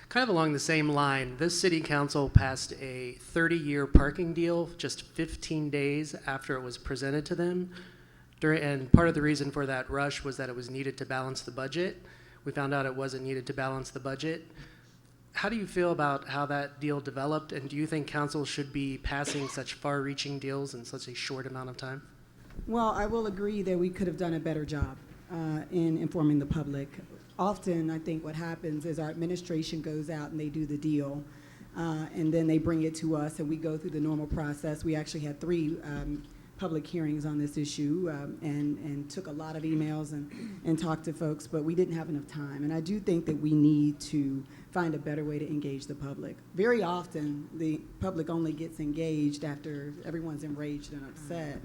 Kind of along the same line, this city council passed a 30-year parking deal just 15 days after it was presented to them. And part of the reason for that rush was that it was needed to balance the budget. We found out it wasn't needed to balance the budget. How do you feel about how that deal developed, and do you think council should be passing such far-reaching deals in such a short amount of time? Well, I will agree that we could have done a better job in informing the public. Often, I think what happens is our administration goes out and they do the deal, and then they bring it to us, and we go through the normal process. We actually had 3 public hearings on this issue and took a lot of emails and talked to folks, but we didn't have enough time. And I do think that we need to find a better way to engage the public. Very often, the public only gets engaged after everyone's enraged and upset.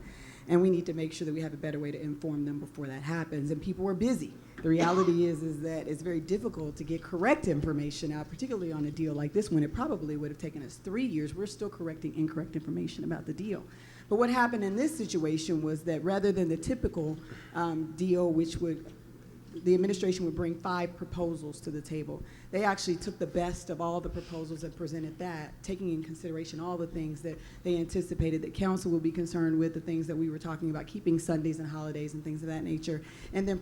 And we need to make sure that we have a better way to inform them before that happens. And people are busy. The reality is that it's very difficult to get correct information out, particularly on a deal like this one. It probably would have taken us 3 years. We're still correcting incorrect information about the deal. But what happened in this situation was that rather than the typical deal, which the administration would bring 5 proposals to the table, they actually took the best of all the proposals and presented that, taking in consideration all the things that they anticipated that council would be concerned with, the things that we were talking about, keeping Sundays and holidays and things of that nature, and then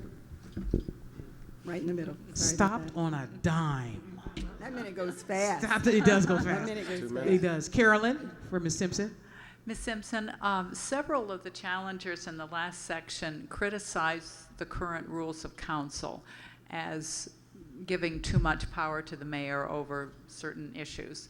right in the middle. Sorry. Stopped on a dime. That minute goes fast. It does go fast. That minute goes fast. It does. Carolyn, for Ms. Simpson. Ms. Simpson, several of the challengers in the last section criticized the current rules of council as giving too much power to the mayor over certain issues.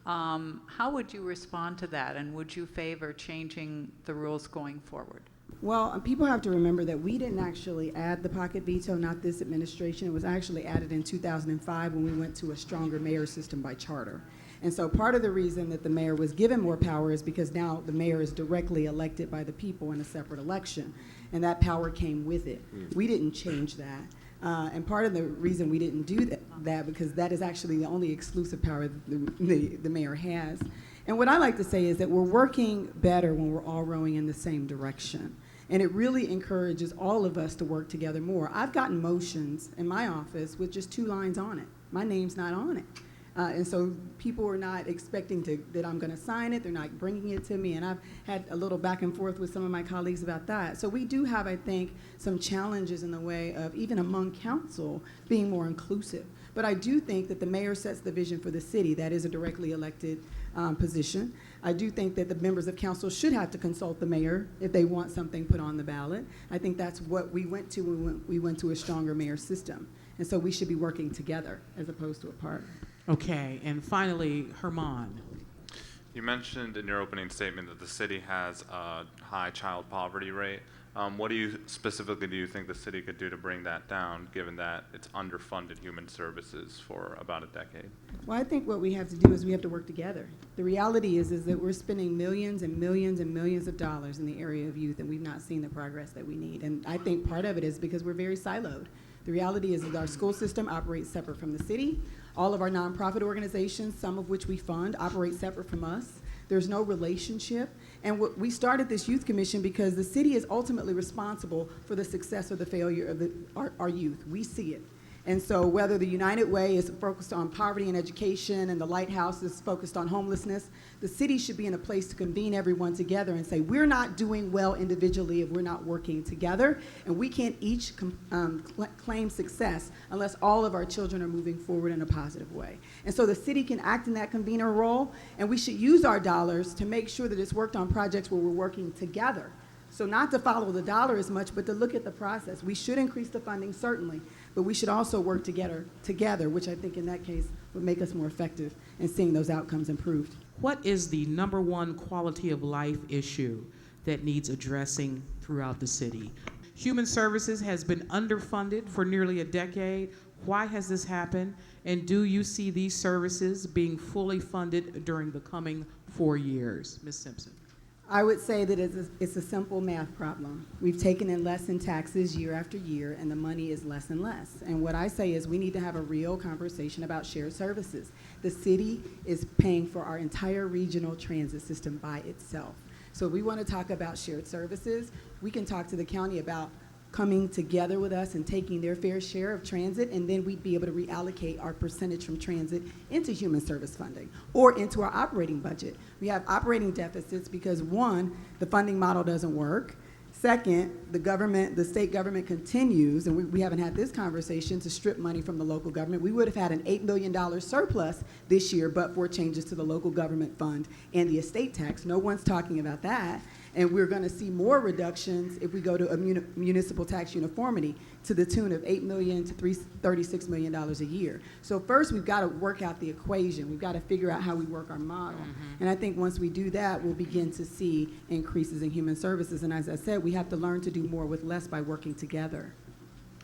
How would you respond to that, and would you favor changing the rules going forward? Well, people have to remember that we didn't actually add the pocket veto, not this administration. It was actually added in 2005 when we went to a stronger mayor system by charter. And so part of the reason that the mayor was given more power is because now the mayor is directly elected by the people in a separate election, and that power came with it. We didn't change that. And part of the reason we didn't do that because that is actually the only exclusive power the mayor has. And what I like to say is that we're working better when we're all rowing in the same direction. And it really encourages all of us to work together more. I've gotten motions in my office with just 2 lines on it. My name's not on it. And so people are not expecting that I'm going to sign it. They're not bringing it to me. And I've had a little back and forth with some of my colleagues about that. So we do have, I think, some challenges in the way of even among council being more inclusive. But I do think that the mayor sets the vision for the city. That is a directly elected position. I do think that the members of council should have to consult the mayor if they want something put on the ballot. I think that's what we went to when we went to a stronger mayor system. And so we should be working together as opposed to apart. Okay, and finally, Herman. You mentioned in your opening statement that the city has a high child poverty rate. What do you think the city could do to bring that down, given that it's underfunded human services for about a decade? Well, I think what we have to do is we have to work together. The reality is that we're spending millions and millions and millions of dollars in the area of youth, and we've not seen the progress that we need. And I think part of it is because we're very siloed. The reality is that our school system operates separate from the city. All of our nonprofit organizations, some of which we fund, operate separate from us. There's no relationship. And we started this youth commission because the city is ultimately responsible for the success or the failure of our youth. We see it. And so whether the United Way is focused on poverty and education and the Lighthouse is focused on homelessness, the city should be in a place to convene everyone together and say, we're not doing well individually if we're not working together, and we can't each claim success unless all of our children are moving forward in a positive way. And so the city can act in that convener role, and we should use our dollars to make sure that it's worked on projects where we're working together. So not to follow the dollar as much, but to look at the process. We should increase the funding, certainly, but we should also work together, which I think in that case would make us more effective in seeing those outcomes improved. What is the #1 quality of life issue that needs addressing throughout the city? Human Services has been underfunded for nearly a decade. Why has this happened? And do you see these services being fully funded during the coming 4 years? Ms. Simpson. I would say that it's a simple math problem. We've taken in less in taxes year after year, and the money is less and less. And what I say is we need to have a real conversation about shared services. The city is paying for our entire regional transit system by itself. So if we want to talk about shared services, we can talk to the county about coming together with us and taking their fair share of transit, and then we'd be able to reallocate our percentage from transit into human service funding or into our operating budget. We have operating deficits because, one, the funding model doesn't work. Second, the state government continues, and we haven't had this conversation, to strip money from the local government. We would have had an $8 million surplus this year, but for changes to the local government fund and the estate tax. No one's talking about that. And we're going to see more reductions if we go to a municipal tax uniformity to the tune of $8 million to $36 million a year. So first, we've got to work out the equation. We've got to figure out how we work our model. And I think once we do that, we'll begin to see increases in human services. And as I said, we have to learn to do more with less by working together.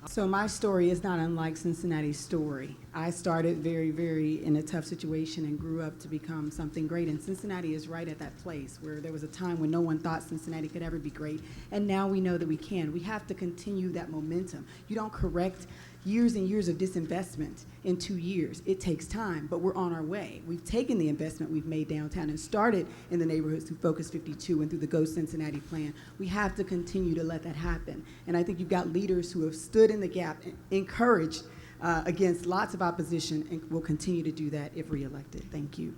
So my story is not unlike Cincinnati's story. I started very, very in a tough situation and grew up to become something great. And Cincinnati is right at that place where there was a time when no one thought Cincinnati could ever be great. And now we know that we can. We have to continue that momentum. You don't correct years and years of disinvestment in 2 years. It takes time, but we're on our way. We've taken the investment we've made downtown and started in the neighborhoods through Focus 52 and through the Go Cincinnati plan. We have to continue to let that happen. And I think you've got leaders who have stood in the gap, encouraged against lots of opposition, and will continue to do that if reelected. Thank you.